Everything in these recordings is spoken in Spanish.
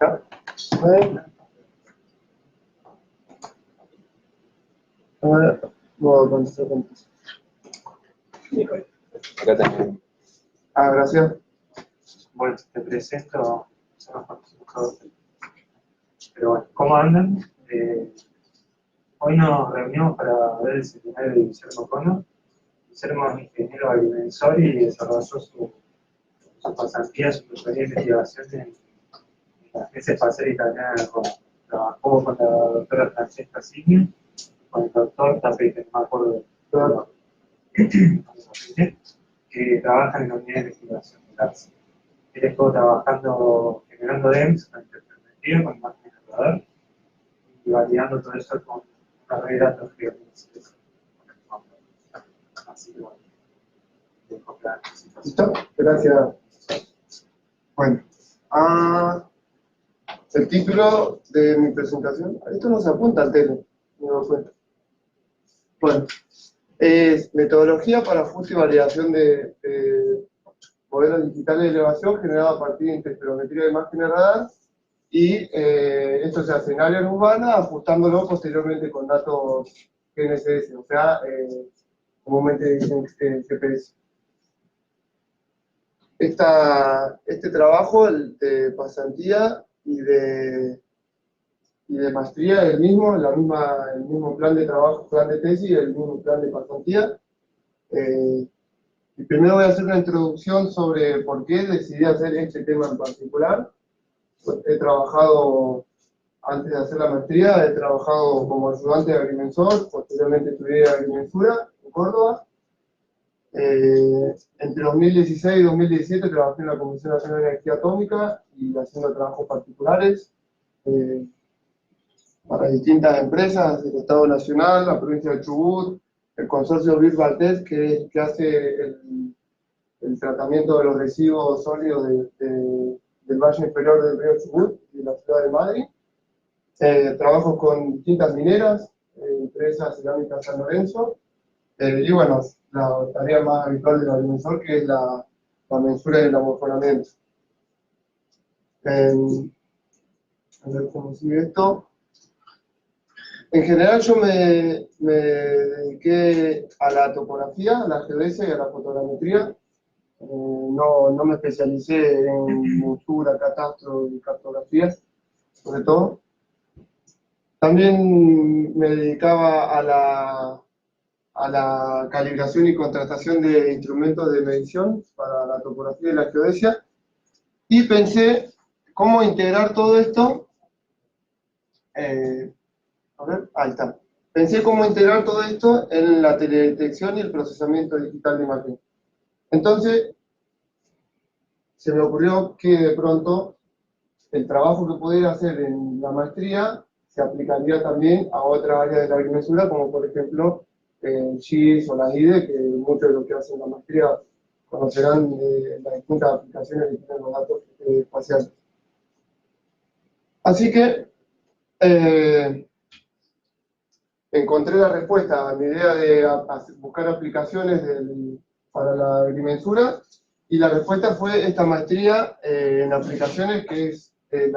acá. Modo contestar. Acá tenemos. Gracias. Bueno, te presento, somos buscadores. Pero bueno, ¿cómo andan? Hoy nos reunimos para ver el seminario de Guillermo Cono. Guillermo es ingeniero agrimensor y desarrolló su pasantía, su tutoría de investigación en la Agencia Espacial Italiana de Roma. Trabajó con la doctora Francesca Signi, con el doctor Tapete, no me acuerdo que trabajan en la unidad de investigación de LARS. Él estuvo trabajando, generando DEMS con interferometría, con imágenes de radar, y validando todo eso con una red de datos geofísicos. Así que bueno, dejo la presentación. ¿Listo? Gracias. Bueno. El título de mi presentación, esto no se apunta al tele, me doy cuenta. Bueno, es metodología para ajuste y validación de modelos digitales de elevación generados a partir de interferometría de imágenes radar, y esto se hace en áreas urbanas, ajustándolo posteriormente con datos GNSS, o sea, comúnmente dicen GPS. Este trabajo, el de pasantía y de maestría, es el mismo plan de trabajo, plan de tesis, el mismo plan de pasantía. Y primero voy a hacer una introducción sobre por qué decidí hacer este tema en particular. He trabajado, antes de hacer la maestría, he trabajado como ayudante de agrimensor, posteriormente estudié agrimensura en Córdoba. Entre 2016 y 2017 trabajé en la Comisión Nacional de Energía Atómica y haciendo trabajos particulares para distintas empresas del Estado Nacional, la provincia de Chubut, el consorcio Virvaltez, que hace el tratamiento de los residuos sólidos del valle inferior del río Chubut y de la ciudad de Madrid. Trabajo con distintas mineras, empresas cerámicas San Lorenzo, y bueno, la tarea más habitual del agrimensor, que es la mensura del amorfonamiento. A ver cómo sigue esto. En general yo me dediqué a la topografía, a la geodesia y a la fotogrametría. No me especialicé en mensura, catastro y cartografías, sobre todo. También me dedicaba a la calibración y contrastación de instrumentos de medición para la topografía y la geodesia, y pensé cómo integrar todo esto. Ahí está. Pensé cómo integrar todo esto en la teledetección y el procesamiento digital de imagen. Entonces, se me ocurrió que de pronto el trabajo que pudiera hacer en la maestría se aplicaría también a otras áreas de la agrimensura, como por ejemplo el GIS o la IDE, que muchos de los que hacen la maestría conocerán las distintas aplicaciones que tienen los datos espaciales. Así que encontré la respuesta a mi idea de buscar aplicaciones para la agrimensura, y la respuesta fue esta maestría en aplicaciones, que es de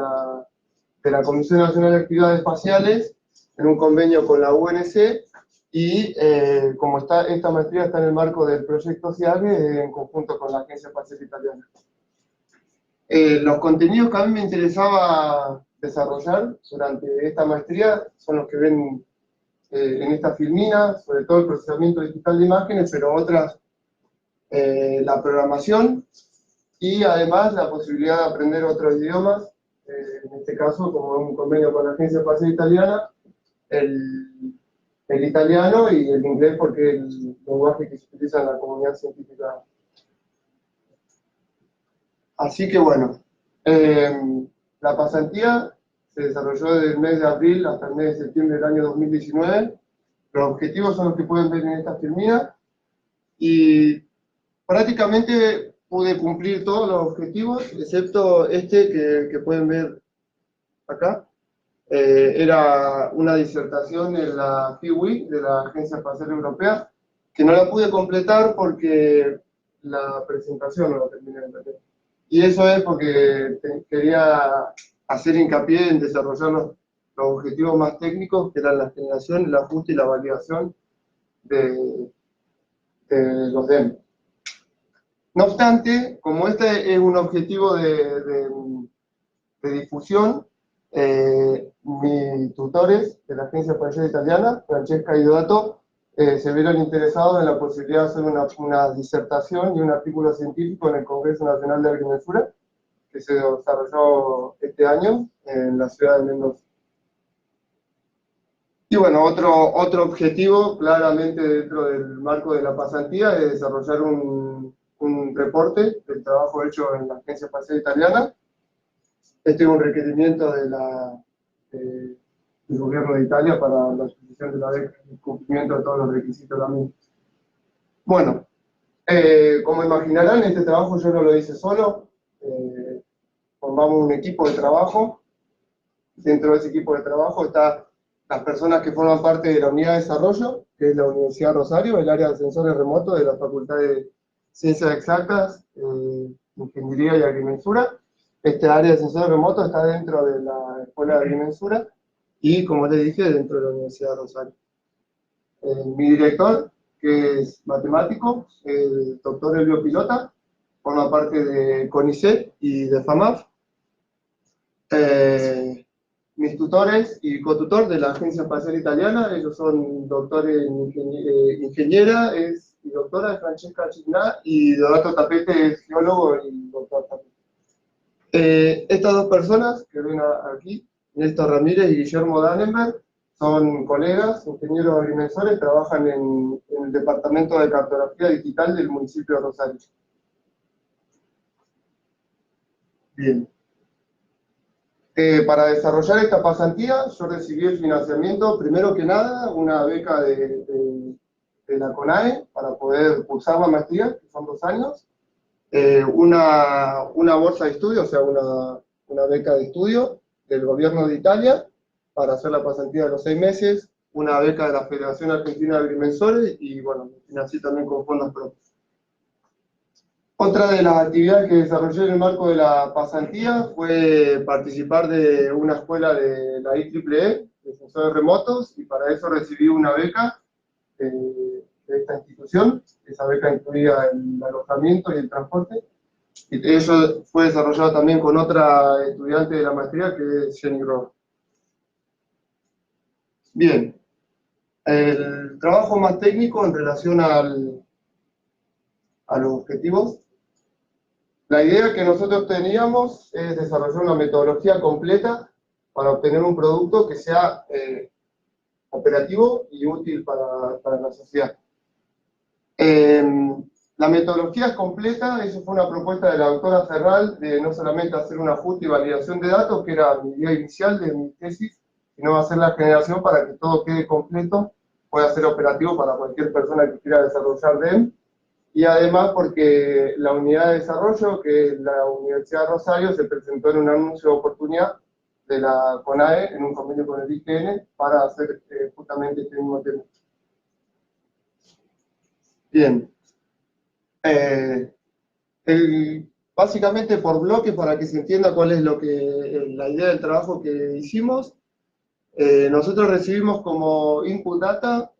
la Comisión Nacional de Actividades Espaciales, en un convenio con la UNC, y como esta maestría está en el marco del proyecto SIAGE, en conjunto con la Agencia Espacial Italiana. Los contenidos que a mí me interesaba desarrollar durante esta maestría son los que ven en esta filmina, sobre todo el procesamiento digital de imágenes, pero otras, la programación, y además la posibilidad de aprender otros idiomas, en este caso, como un convenio con la Agencia Espacial Italiana, el italiano y el inglés, porque es el lenguaje que se utiliza en la comunidad científica. Así que bueno, la pasantía se desarrolló desde el mes de abril hasta el mes de septiembre del año 2019. Los objetivos son los que pueden ver en esta filmina, y prácticamente pude cumplir todos los objetivos, excepto este que pueden ver acá. Era una disertación en la FIWI, de la Agencia Espacial Europea, que no la pude completar porque la presentación no la terminé de entender. Y eso es porque quería hacer hincapié en desarrollar los objetivos más técnicos, que eran la generación, el ajuste y la validación de los DEM. No obstante, como este es un objetivo de difusión, mis tutores de la Agencia Espacial Italiana, Francesca y Donato, se vieron interesados en la posibilidad de hacer una disertación y un artículo científico en el Congreso Nacional de Agrimensura, que se desarrolló este año en la ciudad de Mendoza. Y bueno, otro objetivo, claramente dentro del marco de la pasantía, es desarrollar un reporte del trabajo hecho en la Agencia Espacial Italiana. Este es un requerimiento del gobierno de Italia para la adquisición de la beca y el cumplimiento de todos los requisitos también. Bueno, como imaginarán, este trabajo yo no lo hice solo. Formamos un equipo de trabajo. Dentro de ese equipo de trabajo están las personas que forman parte de la unidad de desarrollo, que es la Universidad de Rosario, el área de sensores remotos de la Facultad de Ciencias Exactas, Ingeniería y Agrimensura. Este área de sensores remotos está dentro de la Escuela de Agrimensura y, como les dije, dentro de la Universidad de Rosario. Mi director, que es matemático, el doctor Elvio Pilota, forma parte de CONICET y de FAMAF. Mis tutores y cotutor de la Agencia Espacial Italiana, ellos son doctores en ingeniera, y doctora Francesca Cigna, y Donato Tapete es geólogo y doctor Tapete. Estas dos personas que ven aquí, Néstor Ramírez y Guillermo Dannenberg, son colegas, ingenieros agrimensores, trabajan en el Departamento de Cartografía Digital del municipio de Rosario. Bien. Para desarrollar esta pasantía, yo recibí el financiamiento, primero que nada, una beca de la CONAE para poder cursar la maestría, que son 2 años, una bolsa de estudio, o sea, una beca de estudio del gobierno de Italia para hacer la pasantía de los 6 meses, una beca de la Federación Argentina de Agrimensores y, bueno, me financié también con fondos propios. Otra de las actividades que desarrollé en el marco de la pasantía fue participar de una escuela de la IEEE, de sensores remotos, y para eso recibí una beca de esta institución. Esa beca incluía el alojamiento y el transporte. Y eso fue desarrollado también con otra estudiante de la maestría, que es Jenny Ross. Bien, el trabajo más técnico en relación a los objetivos. La idea que nosotros teníamos es desarrollar una metodología completa para obtener un producto que sea operativo y útil para la sociedad. La metodología es completa, eso fue una propuesta de la doctora Ferral, de no solamente hacer un ajuste y validación de datos, que era mi idea inicial de mi tesis, sino hacer la generación para que todo quede completo, pueda ser operativo para cualquier persona que quiera desarrollar DEM. Y además porque la unidad de desarrollo, que es la Universidad de Rosario, se presentó en un anuncio de oportunidad de la CONAE, en un convenio con el IGN, para hacer justamente este mismo tema. Bien. Básicamente por bloque, para que se entienda cuál es la idea del trabajo que hicimos, nosotros recibimos como input data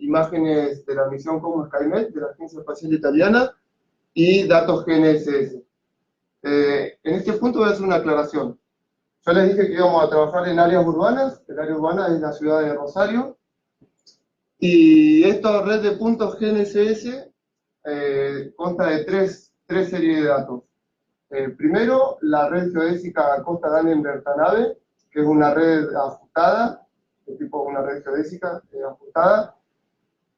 imágenes de la misión como SkyMed, de la Agencia Espacial Italiana, y datos GNSS. En este punto voy a hacer una aclaración. Yo les dije que íbamos a trabajar en áreas urbanas, el área urbana es la ciudad de Rosario, y esta red de puntos GNSS consta de tres series de datos. Primero, la red geodésica Costa Dannenberg-Tanave, que es una red ajustada, de tipo una red geodésica ajustada,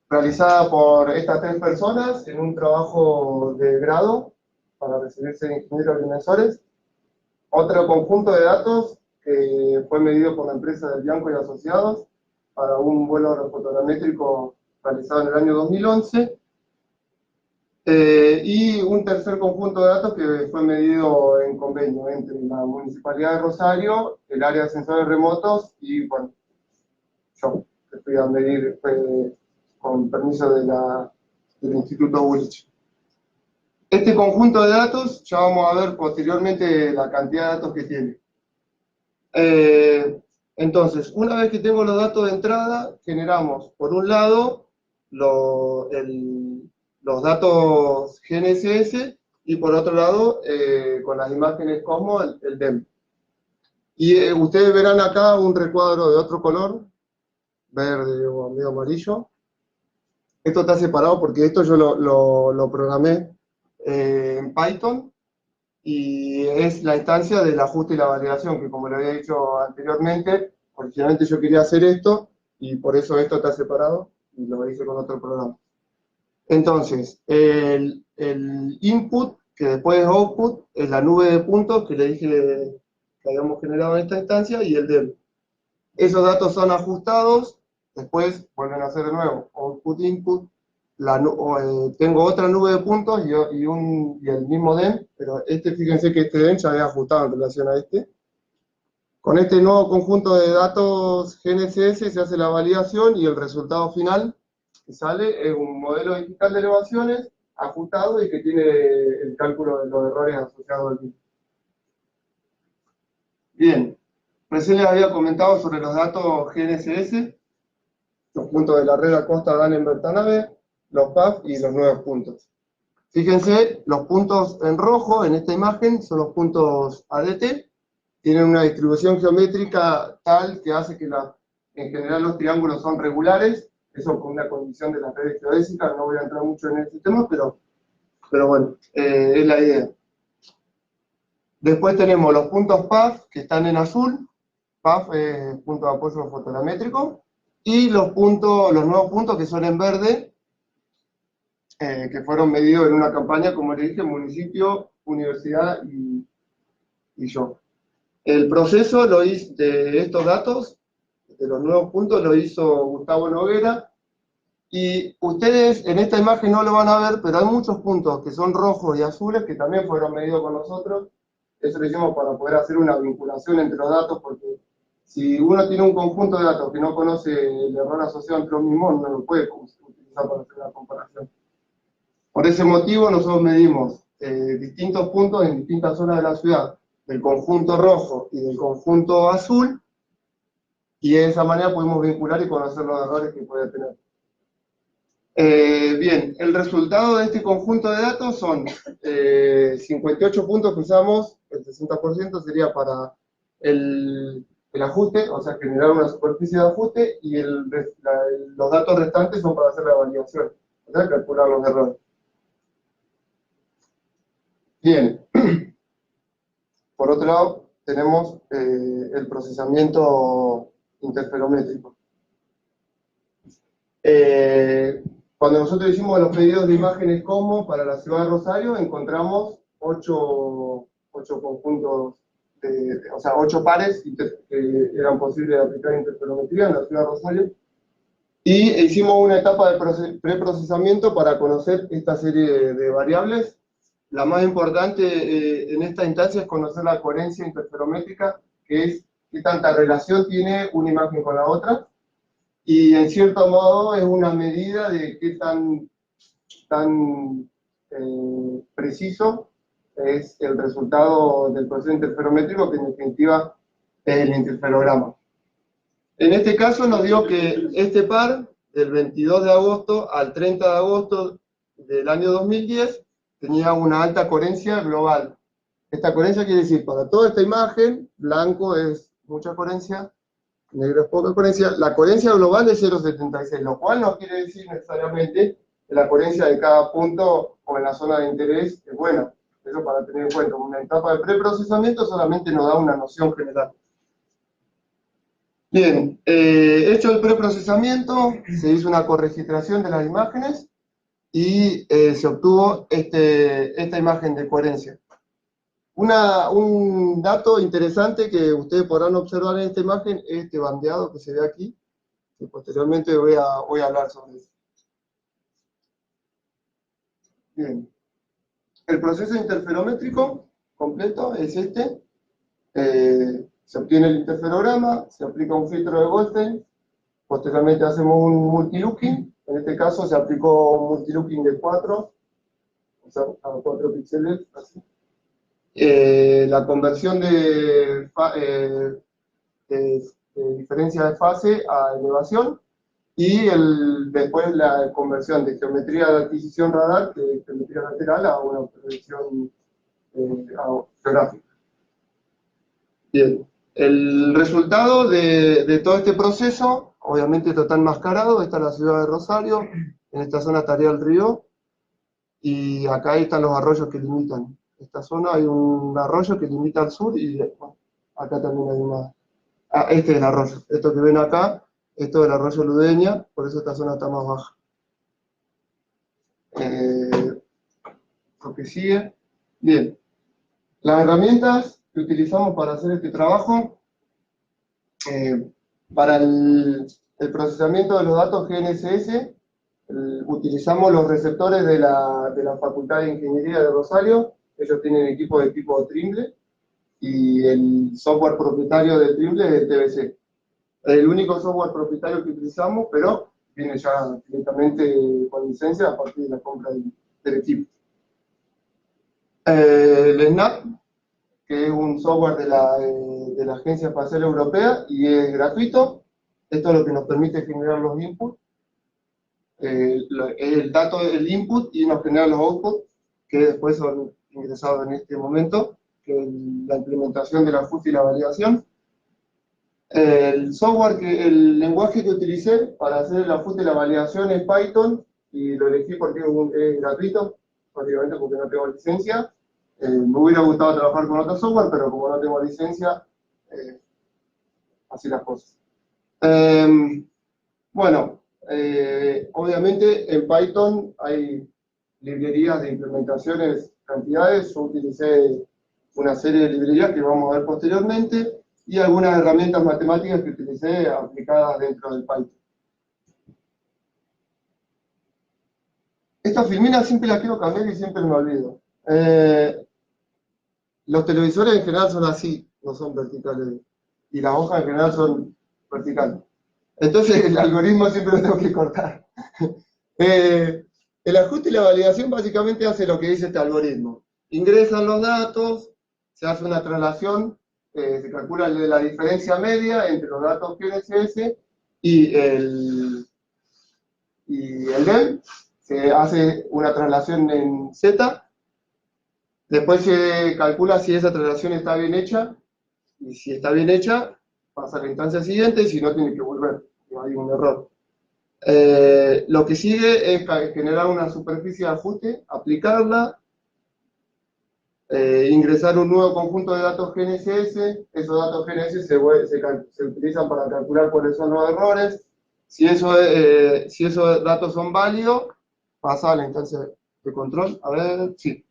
realizada por estas 3 personas en un trabajo de grado para recibirse de ingenieros agrimensores. Otro conjunto de datos que fue medido por la empresa del Bianco y Asociados para un vuelo aerofotogramétrico realizado en el año 2011. Y un tercer conjunto de datos que fue medido en convenio entre la Municipalidad de Rosario, el área de sensores remotos y, bueno, yo que fui a medir con permiso del Instituto Woolwich. Este conjunto de datos, ya vamos a ver posteriormente la cantidad de datos que tiene. Entonces, una vez que tengo los datos de entrada, generamos, por un lado, los datos GNSS y por otro lado, con las imágenes como el DEM. Y ustedes verán acá un recuadro de otro color, verde o medio amarillo. Esto está separado porque esto yo lo programé en Python y es la instancia del ajuste y la validación, que como lo había dicho anteriormente, originalmente yo quería hacer esto y por eso esto está separado y lo hice con otro programa. Entonces, el input, que después es output, es la nube de puntos que le dije que habíamos generado en esta instancia y el del. Esos datos son ajustados, después vuelven a ser de nuevo output, input, tengo otra nube de puntos y el mismo DEM, pero fíjense que este DEM ya había ajustado en relación a este. Con este nuevo conjunto de datos GNSS se hace la validación y el resultado final que sale es un modelo digital de elevaciones ajustado y que tiene el cálculo de los errores asociados al mismo. Bien, recién les había comentado sobre los datos GNSS, los puntos de la red Acosta Dahlem-Bertanabe, los PAF y los nuevos puntos. Fíjense, los puntos en rojo en esta imagen son los puntos ADT, tienen una distribución geométrica tal que hace que en general los triángulos son regulares, eso con una condición de las redes geodésicas, no voy a entrar mucho en ese tema, pero bueno, es la idea. Después tenemos los puntos PAF que están en azul, PAF es punto de apoyo fotogramétrico, y los nuevos puntos que son en verde, que fueron medidos en una campaña, como le dije, municipio, universidad y yo. El proceso de estos datos, de los nuevos puntos, lo hizo Gustavo Noguera, y ustedes en esta imagen no lo van a ver, pero hay muchos puntos que son rojos y azules que también fueron medidos con nosotros. Eso lo hicimos para poder hacer una vinculación entre los datos, porque si uno tiene un conjunto de datos que no conoce el error asociado entre los mismos, no lo puede utilizar para hacer una comparación. Por ese motivo nosotros medimos distintos puntos en distintas zonas de la ciudad, del conjunto rojo y del conjunto azul, y de esa manera pudimos vincular y conocer los errores que puede tener. Bien, el resultado de este conjunto de datos son 58 puntos que usamos, el 60% sería para el ajuste, o sea, generar una superficie de ajuste, y los datos restantes son para hacer la validación, o sea, calcular los errores. Bien, por otro lado, tenemos el procesamiento interferométrico. Cuando nosotros hicimos los pedidos de imágenes como para la ciudad de Rosario, encontramos 8 conjuntos, o sea, 8 pares que eran posibles de aplicar interferometría en la ciudad de Rosario. Y hicimos una etapa de preprocesamiento para conocer esta serie de variables. La más importante en esta instancia es conocer la coherencia interferométrica, que es qué tanta relación tiene una imagen con la otra. Y en cierto modo es una medida de qué tan preciso es el resultado del proceso interferométrico, que en definitiva es el interferograma. En este caso nos dio que este par, del 22 de agosto al 30 de agosto del año 2010, tenía una alta coherencia global. Esta coherencia quiere decir, para toda esta imagen, blanco es mucha coherencia, negro es poca coherencia. La coherencia global es 0,76, lo cual no quiere decir necesariamente que la coherencia de cada punto o en la zona de interés es buena. Eso para tener en cuenta. Una etapa de preprocesamiento solamente nos da una noción general. Bien, hecho el preprocesamiento, se hizo una corregistración de las imágenes y se obtuvo esta imagen de coherencia. Un dato interesante que ustedes podrán observar en esta imagen es este bandeado que se ve aquí, que posteriormente voy a hablar sobre eso. Bien, el proceso interferométrico completo es este. Se obtiene el interferograma, se aplica un filtro de Goldstein, posteriormente hacemos un multilooking, en este caso se aplicó un multilooking de 4, o sea, a 4 píxeles, así. La conversión de de diferencia de fase a elevación, y después la conversión de geometría de adquisición radar, de geometría lateral, a una proyección geográfica. Bien, el resultado de todo este proceso, obviamente esto está enmascarado, esta es la ciudad de Rosario, en esta zona estaría el río, y acá están los arroyos que limitan. En esta zona hay un arroyo que limita al sur, y bueno, acá también hay una... este es el arroyo, esto que ven acá, esto es el arroyo Ludeña, por eso esta zona está más baja. Lo que sigue. Bien, las herramientas que utilizamos para hacer este trabajo, para el procesamiento de los datos GNSS, utilizamos los receptores de la Facultad de Ingeniería de Rosario. Ellos tienen equipo de tipo Trimble, y el software propietario del Trimble es el TBC. El único software propietario que utilizamos, pero viene ya directamente con licencia a partir de la compra del equipo. El SNAP, que es un software de la Agencia Espacial Europea y es gratuito. Esto es lo que nos permite generar los inputs. El dato es el input y nos genera los outputs, que después son ingresados en este momento, que es la implementación de la FUT y la validación. El lenguaje que utilicé para hacer la FUT y la validación es Python, y lo elegí porque es gratuito, básicamente porque no tengo licencia. Me hubiera gustado trabajar con otro software, pero como no tengo licencia, así las cosas. Bueno, obviamente en Python hay librerías de implementaciones, cantidades. Yo utilicé una serie de librerías que vamos a ver posteriormente, y algunas herramientas matemáticas que utilicé aplicadas dentro del Python. Estas filminas siempre las quiero cambiar y siempre me olvido. Los televisores en general son así, no son verticales, y las hojas en general son verticales. Entonces el algoritmo siempre lo tengo que cortar. El ajuste y la validación básicamente hace lo que dice este algoritmo. Ingresan los datos, se hace una traslación, se calcula la diferencia media entre los datos GNSS y el DEM, se hace una traslación en Z, después se calcula si esa traslación está bien hecha, y si está bien hecha, pasa a la instancia siguiente, y si no, tiene que volver, no hay un error. Lo que sigue es generar una superficie de ajuste, aplicarla, ingresar un nuevo conjunto de datos GNSS. Esos datos GNSS se utilizan para calcular cuáles son los errores. Si esos datos son válidos, pasa a la instancia de control. A ver, sí.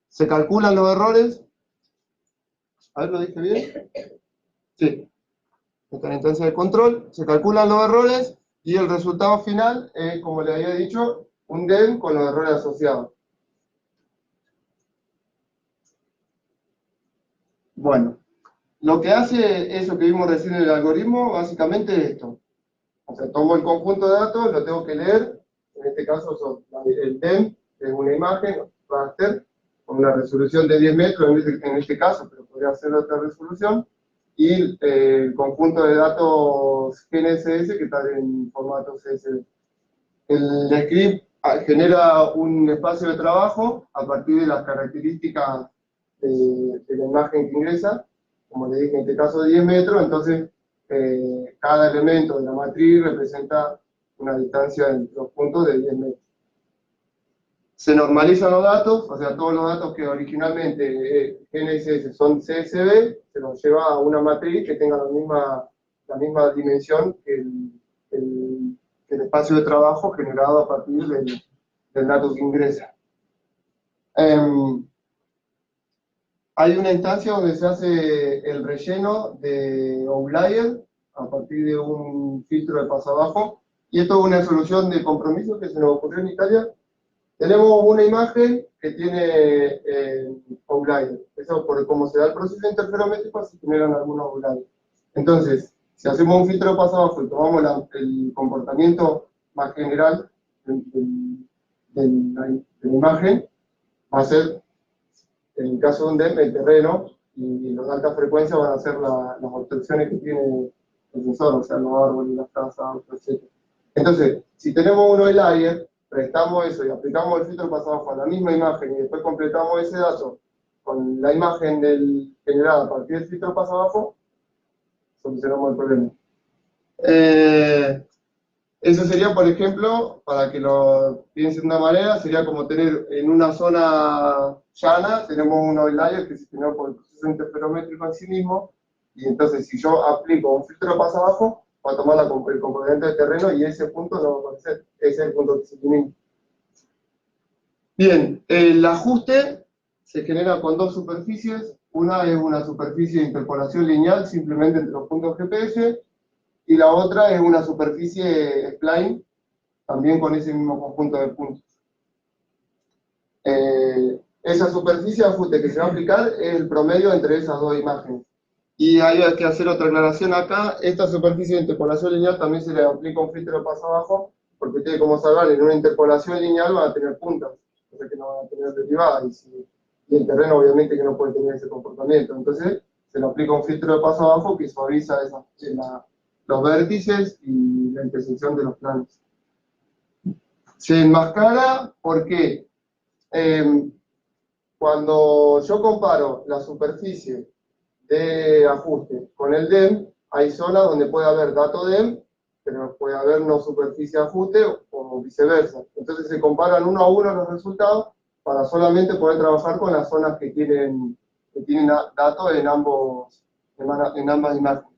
Se calculan los errores. A ver, ¿lo dije bien? Sí. Esta es la instancia de control. Se calculan los errores y el resultado final es, como le había dicho, un DEM con los errores asociados. Bueno, lo que hace eso que vimos recién en el algoritmo, básicamente es esto. O sea, tomo el conjunto de datos, lo tengo que leer. En este caso, el DEM es una imagen, raster, con una resolución de 10 metros en este caso, pero podría ser otra resolución. Y el conjunto de datos GNSS que está en formato CSV. El script genera un espacio de trabajo a partir de las características de la imagen que ingresa, como le dije, en este caso 10 metros, entonces cada elemento de la matriz representa una distancia entre los puntos de 10 metros. Se normalizan los datos, o sea, todos los datos que originalmente GNSS son CSV, se los lleva a una matriz que tenga la misma dimensión que el espacio de trabajo generado a partir del dato que ingresa. Hay una instancia donde se hace el relleno de outlier a partir de un filtro de paso abajo, y esto es una solución de compromiso que se nos ocurrió en Italia. Tenemos una imagen que tiene outlier. Eso por cómo se da el proceso interferométrico, se generan algunos outliers. Entonces, si hacemos un filtro de paso abajo y tomamos el comportamiento más general de la imagen, va a ser, en el caso de un DEM, el terreno y los de alta frecuencia van a ser las obstrucciones que tiene el sensor, o sea, los árboles, las casas, etc. Entonces, si tenemos un OI-layer, prestamos eso y aplicamos el filtro paso abajo a la misma imagen y después completamos ese dato con la imagen generada a partir del filtro paso abajo, solucionamos el problema. Eso sería, por ejemplo, para que lo piensen de una manera, sería como tener en una zona llana, tenemos un OI-layer que se generó por el proceso interferométrico en sí mismo, y entonces si yo aplico un filtro paso abajo, va a tomar el componente de terreno y ese punto no va a aparecer. Ese es el punto que se elimina. Bien, el ajuste se genera con dos superficies. Una es una superficie de interpolación lineal simplemente entre los puntos GPS, y la otra es una superficie spline, también con ese mismo conjunto de puntos. Esa superficie de ajuste que se va a aplicar es el promedio entre esas dos imágenes. Y ahí hay que hacer otra aclaración acá. Esta superficie de interpolación lineal también se le aplica un filtro paso abajo, porque ustedes, como sabrán, en una interpolación lineal van a tener puntas, o sea que no van a tener derivadas, y el terreno obviamente que no puede tener ese comportamiento. Entonces se le aplica un filtro de paso abajo que suaviza los vértices y la intersección de los planos. Se enmascara porque cuando yo comparo la superficie de ajuste con el DEM, hay zonas donde puede haber dato DEM, pero puede haber no superficie de ajuste o viceversa. Entonces se comparan uno a uno los resultados para solamente poder trabajar con las zonas que tienen datos en ambas imágenes.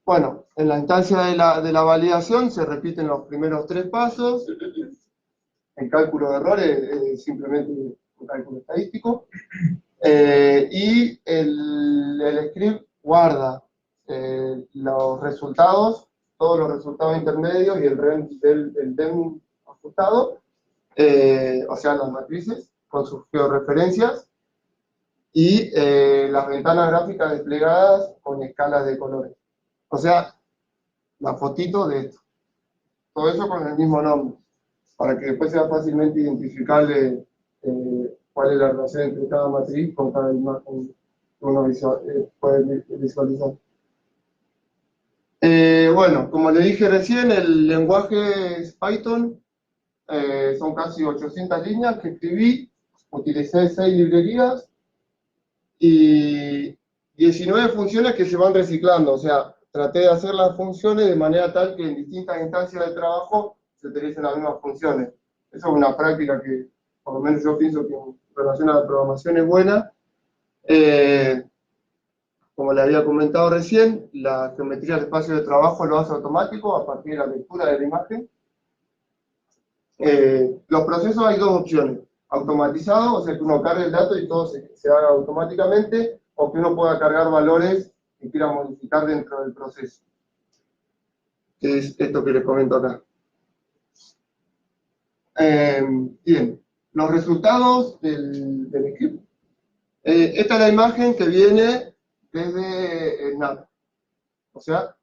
Bueno, en la instancia de la validación se repiten los primeros tres pasos. El cálculo de errores es simplemente un cálculo estadístico. Y el script guarda los resultados, todos los resultados intermedios y el DEM ajustado, o sea, las matrices con sus georreferencias y las ventanas gráficas desplegadas con escalas de colores. O sea, la fotito de esto. Todo eso con el mismo nombre, para que después sea fácilmente identificable cuál es la relación entre cada matriz con cada imagen que uno puede visualizar. Bueno, como le dije recién, el lenguaje es Python. Son casi 800 líneas que escribí. Utilicé 6 librerías y 19 funciones que se van reciclando. O sea, traté de hacer las funciones de manera tal que en distintas instancias de trabajo se utilicen las mismas funciones. Eso es una práctica que, por lo menos yo pienso que en relación a la programación es buena. Como le había comentado recién, la geometría del espacio de trabajo lo hace automático a partir de la lectura de la imagen. Los procesos hay dos opciones: automatizado, o sea que uno cargue el dato y todo se haga automáticamente, o que uno pueda cargar valores que quiera modificar dentro del proceso, que es esto que les comento acá. Bien, los resultados del script. Esta es la imagen que viene desde el NAT, o sea,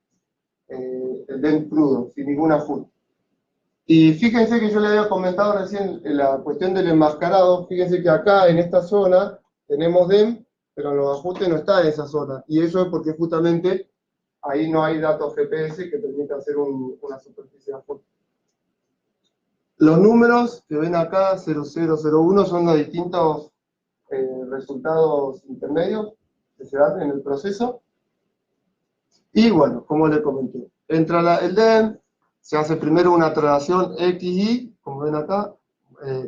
el DEM crudo, sin ningún ajuste. Y fíjense que yo le había comentado recién la cuestión del enmascarado. Fíjense que acá en esta zona tenemos DEM, pero en los ajustes no está en esa zona. Y eso es porque justamente ahí no hay datos GPS que permitan hacer una superficie de ajuste. Los números que ven acá, 0001, son los distintos resultados intermedios que se dan en el proceso. Y bueno, como les comenté, entra el DEM, se hace primero una traslación XY, como ven acá,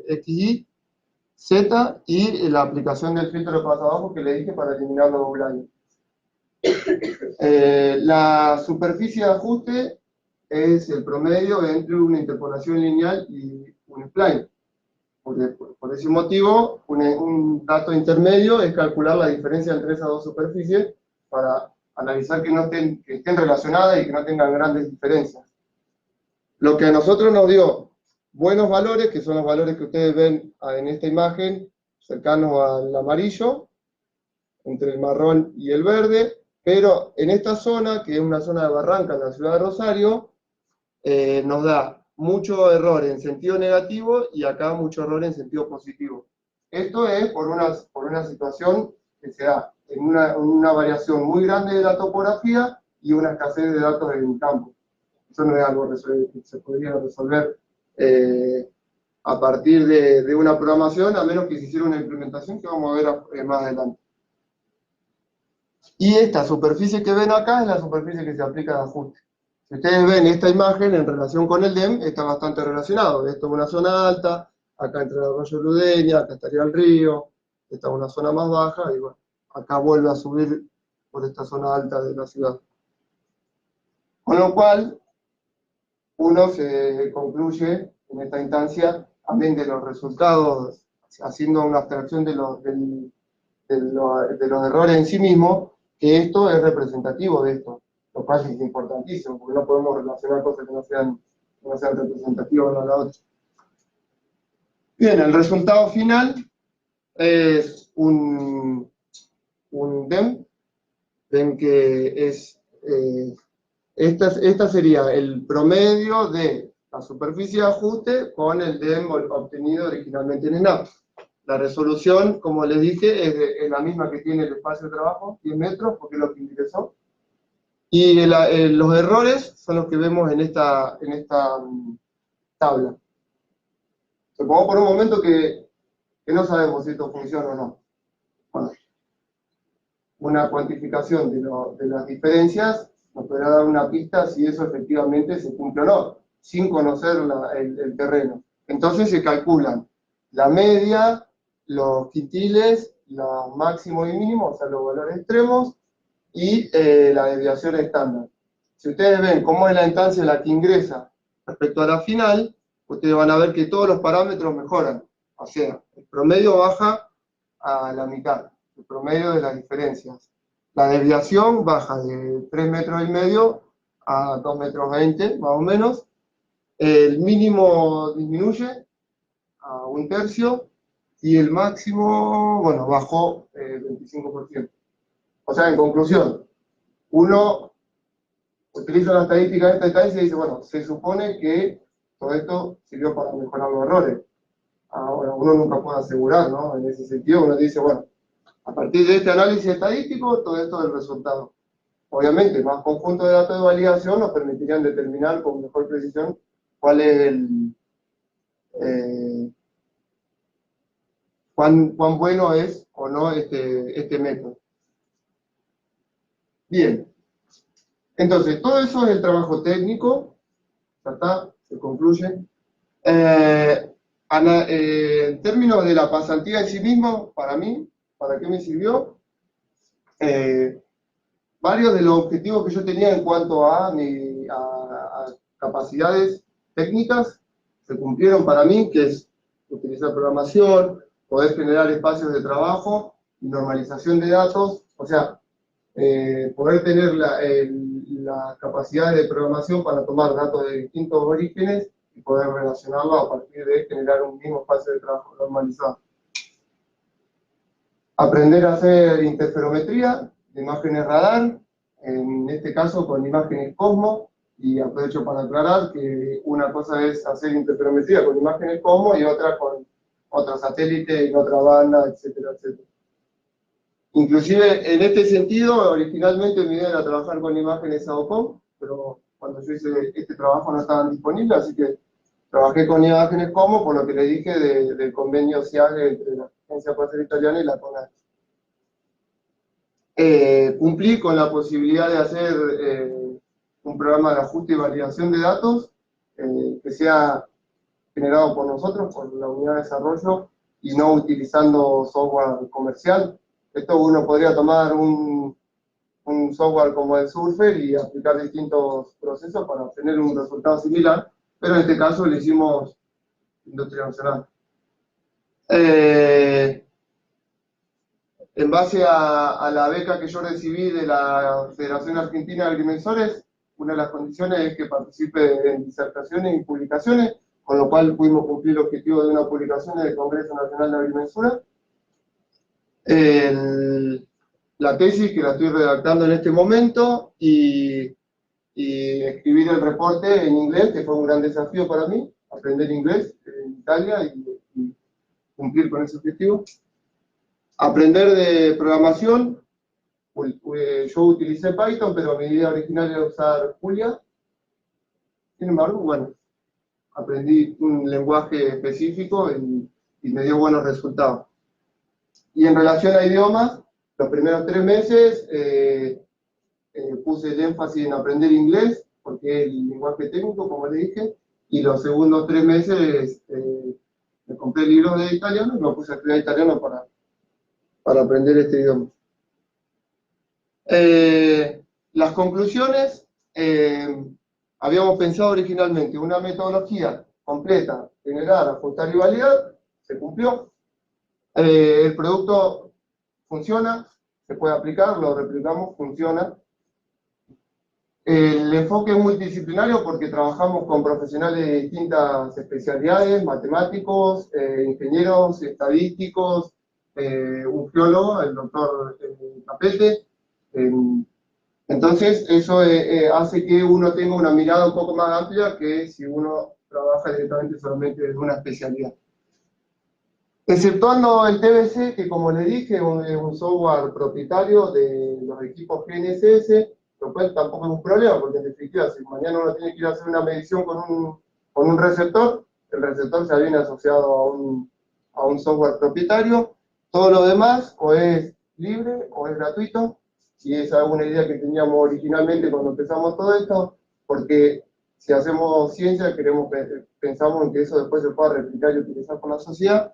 XY, Z, y la aplicación del filtro de paso abajo que le dije para eliminar los outliers. La superficie de ajuste es el promedio entre una interpolación lineal y un spline. Por ese motivo, un dato intermedio es calcular la diferencia entre esas dos superficies para analizar que estén relacionadas y que no tengan grandes diferencias. Lo que a nosotros nos dio buenos valores, que son los valores que ustedes ven en esta imagen, cercanos al amarillo, entre el marrón y el verde, pero en esta zona, que es una zona de barranca en la ciudad de Rosario, nos da mucho error en sentido negativo y acá mucho error en sentido positivo. Esto es por una situación que se da en una variación muy grande de la topografía y una escasez de datos en el campo. Eso no es algo que se podría resolver a partir de una programación, a menos que se hiciera una implementación que vamos a ver más adelante. Y esta superficie que ven acá es la superficie que se aplica de ajuste. Si ustedes ven esta imagen en relación con el DEM, está bastante relacionado. Esto es una zona alta, acá entra el arroyo Ludeña, acá estaría el río, esta es una zona más baja, y bueno, acá vuelve a subir por esta zona alta de la ciudad. Con lo cual, uno se concluye en esta instancia, también de los resultados, haciendo una abstracción de los errores en sí mismos, que esto es representativo de esto, lo cual es importantísimo, porque no podemos relacionar cosas que no sean representativas una a la otra. Bien, el resultado final es un DEM que es, esta sería el promedio de la superficie de ajuste con el DEM obtenido originalmente en SNAP. La resolución, como les dije, es la misma que tiene el espacio de trabajo, 10 metros, porque es lo que ingresó. Y los errores son los que vemos en esta tabla. Supongamos por un momento que no sabemos si esto funciona o no. Bueno, una cuantificación de las diferencias nos podrá dar una pista si eso efectivamente se cumple o no, sin conocer el terreno. Entonces se calculan la media, los quintiles, los máximos y mínimos, o sea, los valores extremos, y la desviación estándar. Si ustedes ven cómo es la instancia en la que ingresa respecto a la final, ustedes van a ver que todos los parámetros mejoran. O sea, el promedio baja a la mitad, el promedio de las diferencias. La desviación baja de 3,5 metros a 2,20 metros, más o menos. El mínimo disminuye a 1/3 y el máximo, bueno, bajó 25%. O sea, en conclusión, uno utiliza la estadística de esta instancia y dice, bueno, se supone que todo esto sirvió para mejorar los errores. Ahora, uno nunca puede asegurar, ¿no? En ese sentido, uno dice, bueno, a partir de este análisis estadístico, todo esto es el resultado. Obviamente, más conjuntos de datos de validación nos permitirían determinar con mejor precisión cuál es cuán bueno es o no este método. Bien. Entonces, todo eso es el trabajo técnico, ya está, se concluye. En términos de la pasantía en sí mismo, para mí, ¿para qué me sirvió? Varios de los objetivos que yo tenía en cuanto a capacidades técnicas se cumplieron para mí, que es utilizar programación, poder generar espacios de trabajo, normalización de datos, o sea, poder tener las capacidades de programación para tomar datos de distintos orígenes y poder relacionarlos a partir de generar un mismo espacio de trabajo normalizado. Aprender a hacer interferometría de imágenes radar, en este caso con imágenes Cosmo, y aprovecho para aclarar que una cosa es hacer interferometría con imágenes Cosmo y otra con otro satélite en otra banda, etcétera, etcétera. Inclusive, en este sentido, originalmente mi idea era trabajar con imágenes AOCOM, pero cuando yo hice este trabajo no estaban disponibles, así que trabajé con imágenes como, por lo que le dije, del convenio SIAG entre la Agencia Espacial Italiana y la CONAC. Cumplí con la posibilidad de hacer un programa de ajuste y validación de datos que sea generado por nosotros, por la unidad de desarrollo, y no utilizando software comercial. Esto uno podría tomar un software como el Surfer y aplicar distintos procesos para obtener un resultado similar, pero en este caso lo hicimos industria nacional. En base a la beca que yo recibí de la Federación Argentina de Agrimensores, una de las condiciones es que participe en disertaciones y publicaciones, con lo cual pudimos cumplir el objetivo de una publicación en el Congreso Nacional de Agrimensura. La tesis que la estoy redactando en este momento y escribir el reporte en inglés, que fue un gran desafío para mí, aprender inglés en Italia cumplir con ese objetivo. Aprender de programación. Yo utilicé Python, pero mi idea original era usar Julia. Sin embargo, bueno, aprendí un lenguaje específico y me dio buenos resultados. Y en relación a idiomas, los primeros 3 meses puse el énfasis en aprender inglés, porque es el lenguaje técnico, como le dije, y los segundos 3 meses me compré libros de italiano y me puse a estudiar italiano para aprender este idioma. Las conclusiones, habíamos pensado originalmente una metodología completa, generar, ajustar y validar, se cumplió. El producto funciona, se puede aplicar, lo replicamos, funciona. El enfoque es multidisciplinario porque trabajamos con profesionales de distintas especialidades, matemáticos, ingenieros, estadísticos, un geólogo, el doctor Capete. Entonces, eso hace que uno tenga una mirada un poco más amplia que si uno trabaja directamente solamente en una especialidad. Exceptuando el TBC, que como le dije, es un software propietario de los equipos GNSS, lo cual tampoco es un problema, porque en definitiva, si mañana uno tiene que ir a hacer una medición con un receptor, el receptor ya viene asociado a un software propietario. Todo lo demás o es libre o es gratuito, y esa es una idea que teníamos originalmente cuando empezamos todo esto, porque si hacemos ciencia, pensamos en que eso después se pueda replicar y utilizar por la sociedad.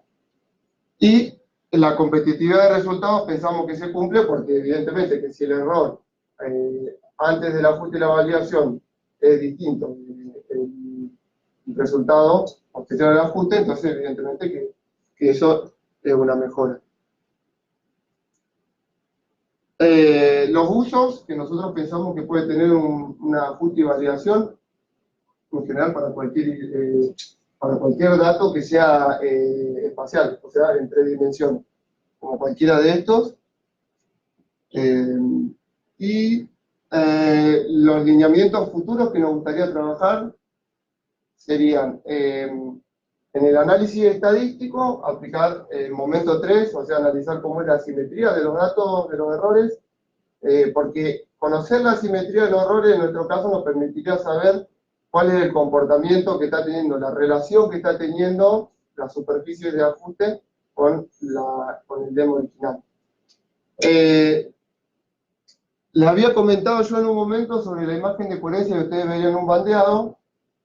Y la competitividad de resultados pensamos que se cumple porque evidentemente que si el error antes del ajuste y la validación es distinto el resultado posterior al ajuste, entonces evidentemente que eso es una mejora. Los usos que nosotros pensamos que puede tener una ajuste y validación, en general para cualquier dato que sea espacial, o sea, en 3 dimensiones, como cualquiera de estos. Los lineamientos futuros que nos gustaría trabajar serían, en el análisis estadístico, aplicar el momento 3, o sea, analizar cómo es la simetría de los datos, de los errores, porque conocer la simetría de los errores en nuestro caso nos permitiría saber cuál es el comportamiento que está teniendo, la relación que está teniendo las superficies de ajuste con el demo original. Les había comentado yo en un momento sobre la imagen de coherencia que ustedes veían en un bandeado.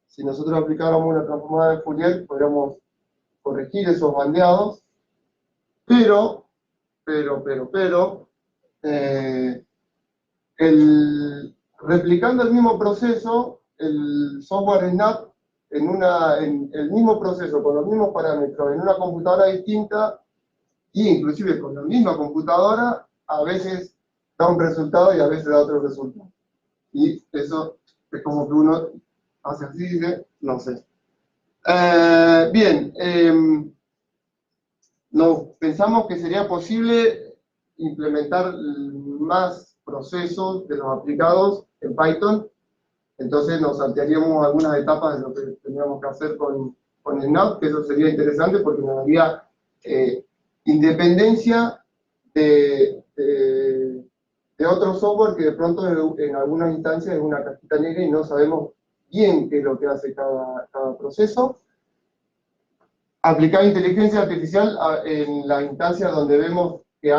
Si nosotros aplicáramos una transformada de Fourier, podríamos corregir esos bandeados, pero, replicando el mismo proceso, el software Snap, en el mismo proceso, con los mismos parámetros, en una computadora distinta, e inclusive con la misma computadora, a veces da un resultado y a veces da otro resultado. Y eso es como que uno hace así y dice, no sé. Bien, pensamos que sería posible implementar más procesos de los aplicados en Python, entonces nos saltearíamos algunas etapas de lo que tendríamos que hacer con Snap, que eso sería interesante porque nos daría independencia de otro software que de pronto en algunas instancias es una cajita negra y no sabemos bien qué es lo que hace cada proceso. Aplicar inteligencia artificial en las instancias donde vemos que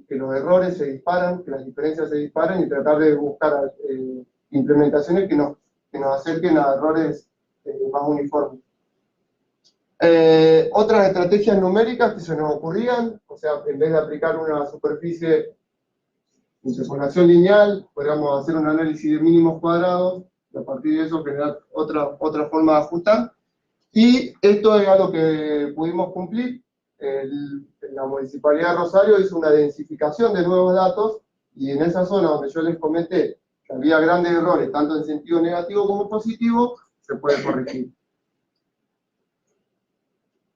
que los errores se disparan, que las diferencias se disparan, y tratar de buscar implementaciones que nos acerquen a errores más uniformes. Otras estrategias numéricas que se nos ocurrían, o sea, en vez de aplicar una superficie de interpolación lineal, podríamos hacer un análisis de mínimos cuadrados, y a partir de eso generar otra forma de ajustar. Y esto es algo que pudimos cumplir. La Municipalidad de Rosario hizo una densificación de nuevos datos, y en esa zona donde yo les comenté que había grandes errores, tanto en sentido negativo como positivo, se puede corregir.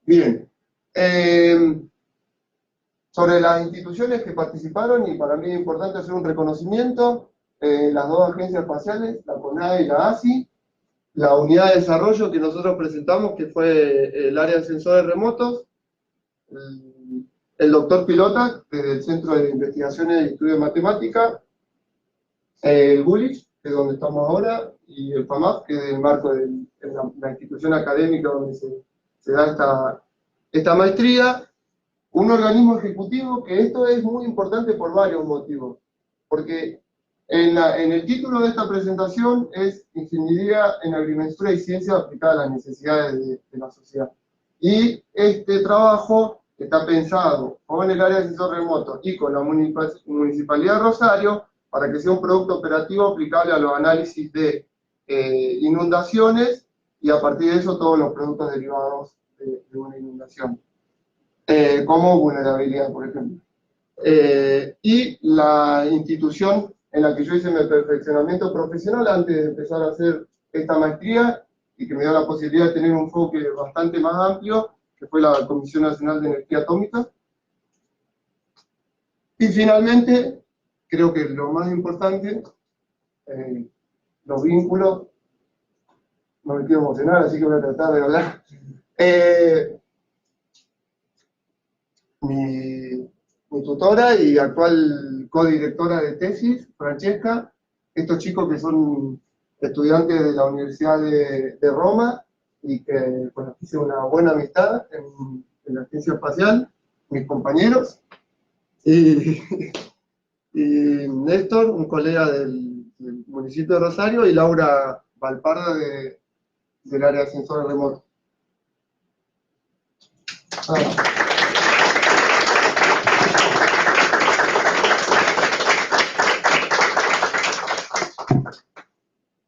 Bien. Sobre las instituciones que participaron, y para mí es importante hacer un reconocimiento, las 2 agencias espaciales, la CONAE y la ASI, la unidad de desarrollo que nosotros presentamos, que fue el área de sensores remotos, el doctor Pilota, del Centro de Investigaciones y Estudios de Matemática, el Gulich, que es donde estamos ahora, y el FAMAF, que es el marco de la institución académica donde se da esta maestría, un organismo ejecutivo, que esto es muy importante por varios motivos, porque en el título de esta presentación es Ingeniería en Agrimensura y Ciencia aplicada a las necesidades de la sociedad. Y este trabajo está pensado con el área de asesor remoto y con la Municipalidad de Rosario para que sea un producto operativo aplicable a los análisis de inundaciones y a partir de eso todos los productos derivados de una inundación, como vulnerabilidad, por ejemplo. Y la institución en la que yo hice mi perfeccionamiento profesional antes de empezar a hacer esta maestría y que me dio la posibilidad de tener un enfoque bastante más amplio, que fue la Comisión Nacional de Energía Atómica. Y finalmente, creo que lo más importante, los vínculos. No me quiero emocionar, así que voy a tratar de hablar. Mi tutora y actual codirectora de tesis, Francesca, estos chicos que son estudiantes de la Universidad de Roma y que con los que hice una buena amistad en la ciencia espacial, mis compañeros, y Néstor, un colega del municipio de Rosario, y Laura Valparda del área de sensores remotos.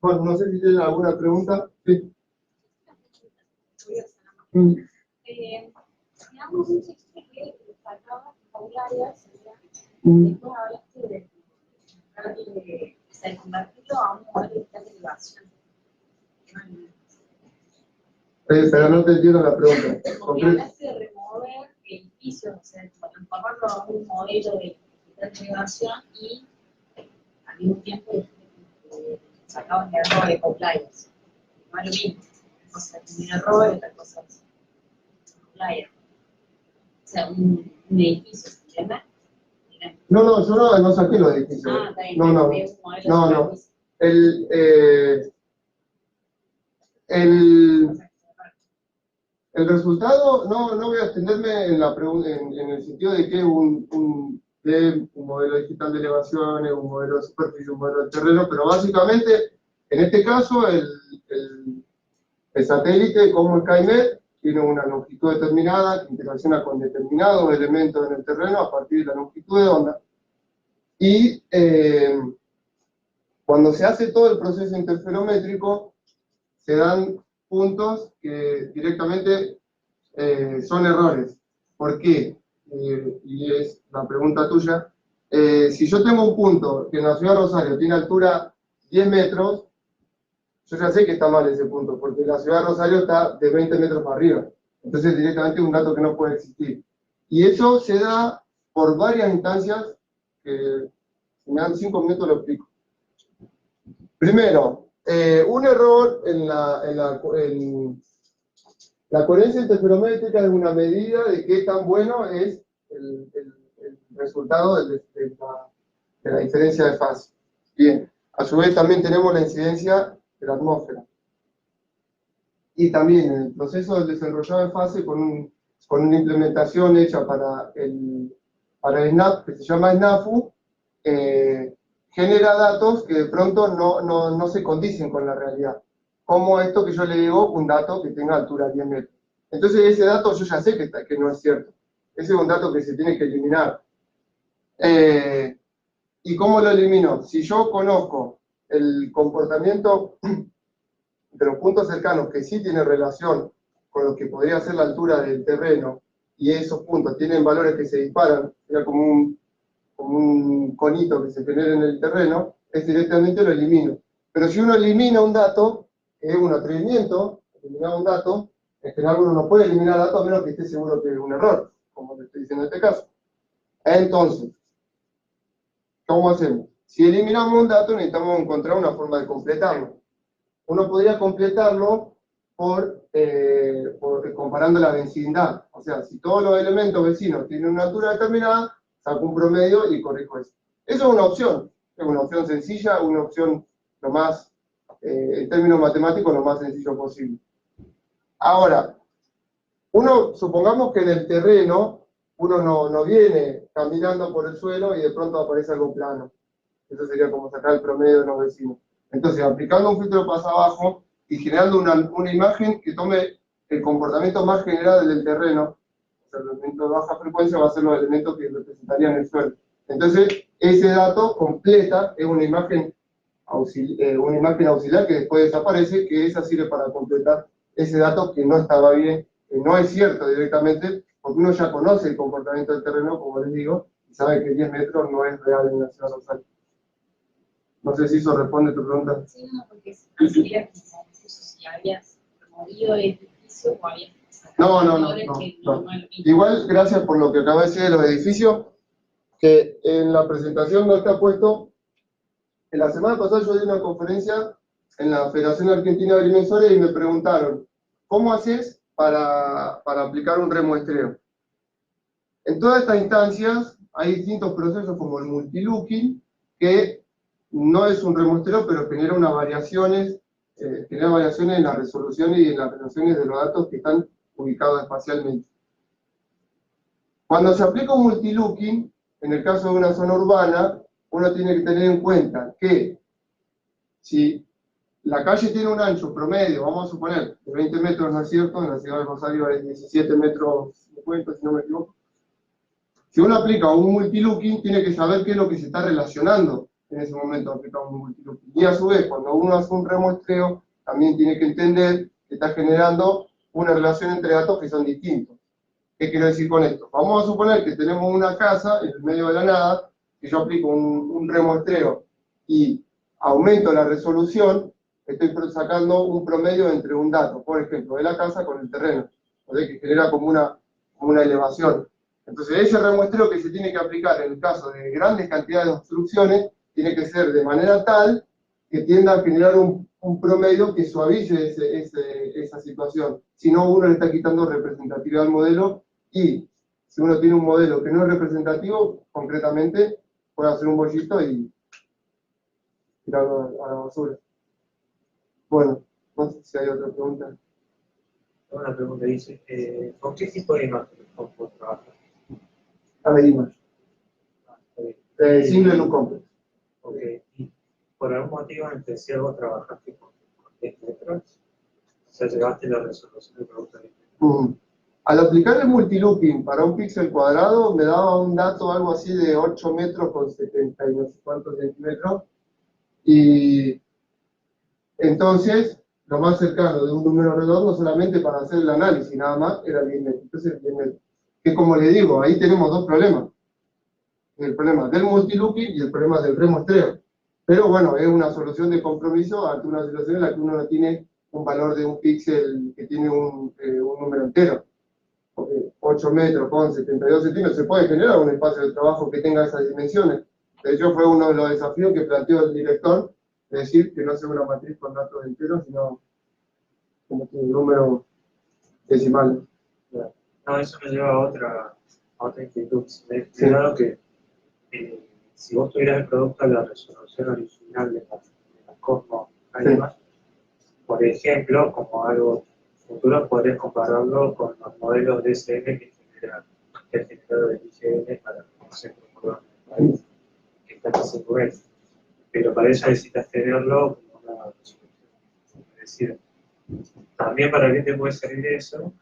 Bueno, no sé si tienen alguna pregunta. Sí. Digamos, un chiste que destacaba vocabularios, después hablaste de convertirlo a un modelo de derivación. Pero no te entiendo la pregunta. Porque hablaste de remover edificios, o sea, transformarlo a un modelo de derivación y al mismo tiempo sacaban de error de compliance. No es lo mismo. Una cosa es un error y otra cosa es compliance. O sea, un edificio, ¿se entiende? No, yo no saqué los edificios. Ah, está bien. No. El resultado, no voy a extenderme en el sentido de que un modelo digital de elevaciones, un modelo de superficie, un modelo de terreno, pero básicamente, en este caso, el satélite como Skynet tiene una longitud determinada que interacciona con determinados elementos en el terreno a partir de la longitud de onda. Y cuando se hace todo el proceso interferométrico, se dan puntos que directamente son errores. ¿Por qué? Y es la pregunta tuya. Si yo tengo un punto que en la ciudad de Rosario tiene altura 10 metros, yo ya sé que está mal ese punto, porque la ciudad de Rosario está de 20 metros para arriba. Entonces directamente es un dato que no puede existir. Y eso se da por varias instancias que, si me dan 5 minutos, lo explico. Primero, un error en la coherencia interferométrica es una medida de qué tan bueno es el resultado de la diferencia de fase. Bien, a su vez también tenemos la incidencia de la atmósfera. Y también en el proceso del desenrollado de fase con una implementación hecha para el SNAP, que se llama SNAFU, genera datos que de pronto no se condicen con la realidad. Como esto que yo le digo, un dato que tenga altura 10 metros. Entonces ese dato yo ya sé que no es cierto. Ese es un dato que se tiene que eliminar. ¿Y cómo lo elimino? Si yo conozco el comportamiento de los puntos cercanos que sí tiene relación con lo que podría ser la altura del terreno, y esos puntos tienen valores que se disparan, era como un conito que se genera en el terreno, es directamente lo elimino. Pero si uno elimina un dato, que es un atrevimiento, eliminar un dato, en general uno no puede eliminar datos a menos que esté seguro que es un error, como le estoy diciendo en este caso. Entonces, ¿cómo hacemos? Si eliminamos un dato, necesitamos encontrar una forma de completarlo. Uno podría completarlo comparando la vecindad. O sea, si todos los elementos vecinos tienen una altura determinada, saco un promedio y corrijo eso. Eso es una opción sencilla, una opción lo más, en términos matemáticos, lo más sencillo posible. Ahora, supongamos que en el terreno, uno no viene caminando por el suelo y de pronto aparece algo plano. Eso sería como sacar el promedio de los vecinos. Entonces, aplicando un filtro pasa abajo y generando una imagen que tome el comportamiento más general del terreno, o sea, el elemento de baja frecuencia va a ser los elementos que representarían el suelo. Entonces, ese dato completa es una imagen auxiliar que después desaparece, que esa sirve para completar ese dato que no estaba bien, que no es cierto directamente, porque uno ya conoce el comportamiento del terreno, como les digo, y sabe que 10 metros no es real en la ciudad de Rosario. No sé si eso responde a tu pregunta. Sí, no, porque sería como si habías removido el edificio o habías sacado valores que no es lo mismo. Igual, gracias por lo que acaba de decir de los edificios, que en la presentación no está puesto. En la semana pasada yo di una conferencia en la Federación Argentina de Agrimensores y me preguntaron, ¿cómo haces para aplicar un remuestreo? En todas estas instancias hay distintos procesos como el multilooking, que no es un remuestreo, pero genera unas variaciones, en las resoluciones y en las relaciones de los datos que están ubicados espacialmente. Cuando se aplica un multilooking, en el caso de una zona urbana, uno tiene que tener en cuenta que si la calle tiene un ancho promedio, vamos a suponer, de 20 metros, ¿no es cierto? En la ciudad de Rosario es 17 metros 50, si no me equivoco. Si uno aplica un multilooking, tiene que saber qué es lo que se está relacionando en ese momento aplica un multilooking. Y a su vez, cuando uno hace un remuestreo, también tiene que entender que está generando una relación entre datos que son distintos. ¿Qué quiero decir con esto? Vamos a suponer que tenemos una casa en el medio de la nada, que yo aplico un remuestreo y aumento la resolución, estoy sacando un promedio entre un dato, por ejemplo, de la casa con el terreno, ¿vale? Que genera como una elevación. Entonces, ese remuestreo que se tiene que aplicar en el caso de grandes cantidades de obstrucciones, tiene que ser de manera tal que tienda a generar un promedio que suavice esa situación. Si no, uno le está quitando representatividad al modelo y si uno tiene un modelo que no es representativo, concretamente, puede hacer un bollito y tirarlo a la basura. Bueno, no sé si hay otra pregunta. Una pregunta dice, ¿con qué tipo de imágenes vos trabajas? Image. Single Look Complex. Ok, y por algún motivo en especial vos trabajaste con 10 metros, o sea, llevaste la resolución del producto de 10 metros. Al aplicar el multilooking para un píxel cuadrado, me daba un dato algo así de 8 metros con 70 y no sé cuántos centímetros, y entonces, lo más cercano de un número redondo solamente para hacer el análisis, nada más, era 10 metros. Entonces, 10 metros. Que como le digo, ahí tenemos dos problemas. El problema del multilooking y el problema del remuestreo. Pero bueno, es una solución de compromiso ante una situación en la que uno no tiene un valor de un píxel que tiene un número entero. Porque 8 metros con 72 centímetros se puede generar un espacio de trabajo que tenga esas dimensiones. De hecho, fue uno de los desafíos que planteó el director, es decir, que no sea una matriz con datos enteros, sino como que un número decimal. No, eso me lleva a otra inquietud. Me he explicado que si vos tuvieras el producto de la resolución original de la Cosmo Image, por ejemplo, como algo futuro, podrías compararlo con los modelos de DSM que ha generado el IGN para el centro urbano del país, que está en ese nivel. Pero para eso necesitas tenerlo como una resolución. Es decir, también para qué te puede servir eso,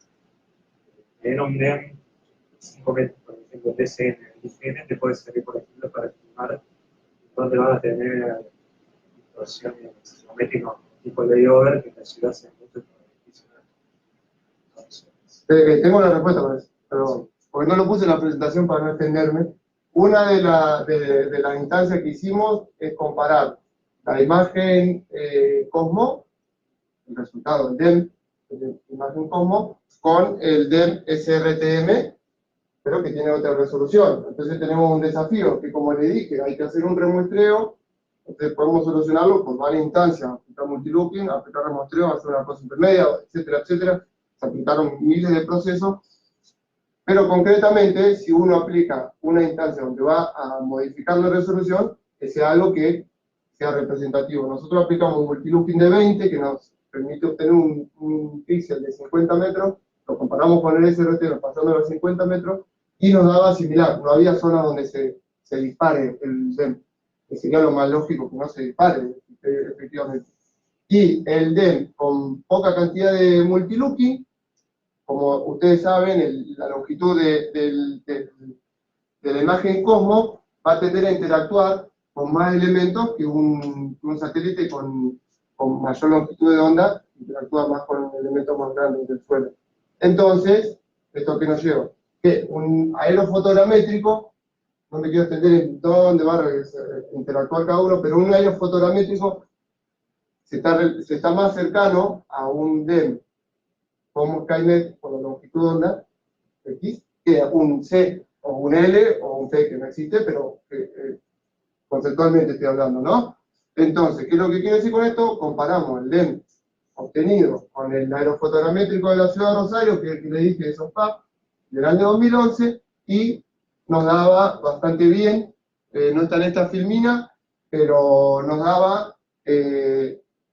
tener un DEM 5 metros, por ejemplo, DSM, el IGN te puede servir, por ejemplo, para estimar dónde vas a tener situaciones geométricas tipo layover que te ayudan a hacer mucho tengo la respuesta para eso, pero porque no lo puse en la presentación para no extenderme. Una de las instancias que hicimos es comparar la imagen Cosmo, el resultado del DEM, la imagen Cosmo, con el DEM SRTM, pero que tiene otra resolución. Entonces tenemos un desafío, que como le dije, hay que hacer un remuestreo Entonces podemos solucionarlo por varias instancias, aplicar multilooking, aplicar rastreo, hacer una cosa intermedia, etcétera, etcétera. Se aplicaron miles de procesos, pero concretamente, si uno aplica una instancia donde va a modificar la resolución, que sea algo que sea representativo. Nosotros aplicamos un multilooking de 20, que nos permite obtener un píxel de 50 metros, lo comparamos con el SRT, pasando los 50 metros, y nos daba similar, no había zonas donde se dispare el DEM, que sería lo más lógico, que no se dispare, efectivamente. Y el DEM con poca cantidad de multilooking, como ustedes saben, la longitud de la imagen Cosmos va a tender a interactuar con más elementos que un satélite con mayor longitud de onda, interactúa más con elementos más grandes del suelo. Entonces, ¿esto qué nos lleva? Que un aerofotogramétrico, no me quiero extender en dónde va a interactuar cada uno, pero un aerofotogramétrico se está más cercano a un DEM como Skynet por la longitud de onda X, que un C o un L o un P que no existe, pero conceptualmente estoy hablando, ¿no? Entonces, ¿qué es lo que quiero decir con esto? Comparamos el DEM obtenido con el aerofotogramétrico de la ciudad de Rosario, que es el que le dije de SOFAP, del año 2011, y nos daba bastante bien, no está en esta filmina, pero nos daba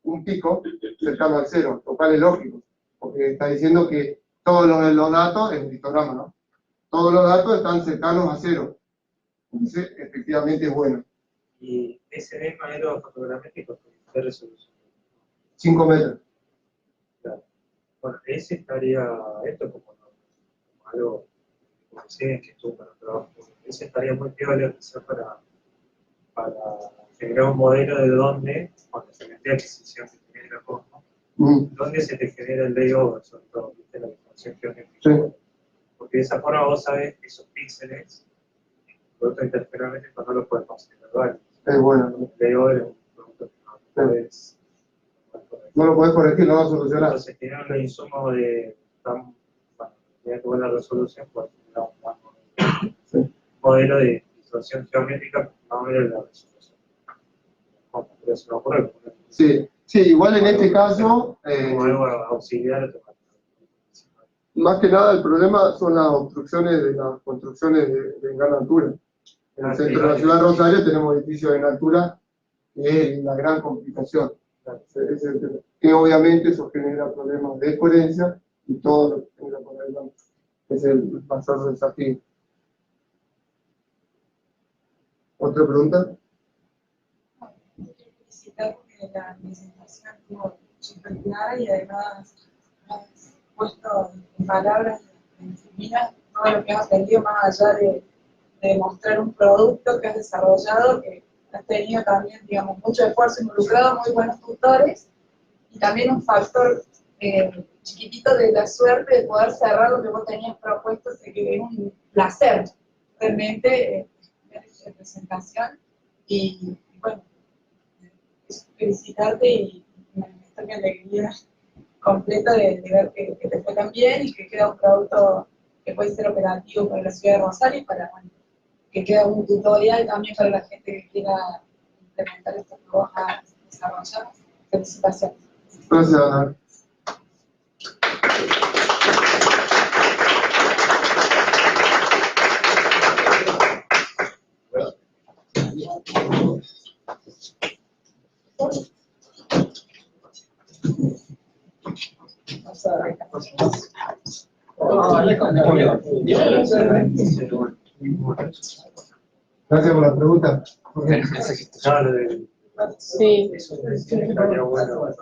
un pico cercano al cero, lo cual es lógico, porque está diciendo que todos los datos, el histograma, ¿no? Todos los datos están cercanos a cero. Entonces, efectivamente es bueno. Y ese DEM aerofotogramétrico de resolución. 5 metros. Claro. Bueno, ese estaría, esto como algo, como decían que estuvo para trabajo, ese estaría muy piola quizás para generar un modelo de dónde, cuando se mete a adquisición que genera Cosmos, dónde se te genera el layover, sobre todo, ¿viste? La información geométrica. Sí. Porque de esa forma vos sabés que esos píxeles, producto interferómetro, no los puedes considerar válidos. Es bueno. El layover es un producto que no puedes. No lo podés corregir, no va a solucionar. Entonces, tienen los insumos de buena resolución, pues un modelo de distorsión geométrica no de la resolución. Pero se me ocurre. Sí, sí, igual en este caso, Como algo auxiliar. más que nada el problema son las obstrucciones de las construcciones de gran altura. En el centro de la ciudad de Rosario tenemos edificios en altura, que es la gran complicación. Que obviamente eso genera problemas de coherencia y todo lo que genera por adelante. Es el mayor desafío. ¿Otra pregunta? Felicitar porque la presentación estuvo súper clara y además has puesto en palabras definidas todo lo que has aprendido más allá de mostrar un producto que has desarrollado, que has tenido también, digamos, mucho esfuerzo involucrado, muy buenos tutores y también un factor chiquitito de la suerte de poder cerrar lo que vos tenías propuesto, que es un placer realmente ver esta presentación y bueno, felicitarte y manifestar mi alegría completa de ver que te fue tan bien y que queda un producto que puede ser operativo para la ciudad de Rosario y para, bueno, que queda un tutorial también para la gente que quiera implementar esto que vos has desarrollado. Felicitaciones. Gracias, Ana. Gracias por la pregunta. Claro, Sí. eso estaría bueno.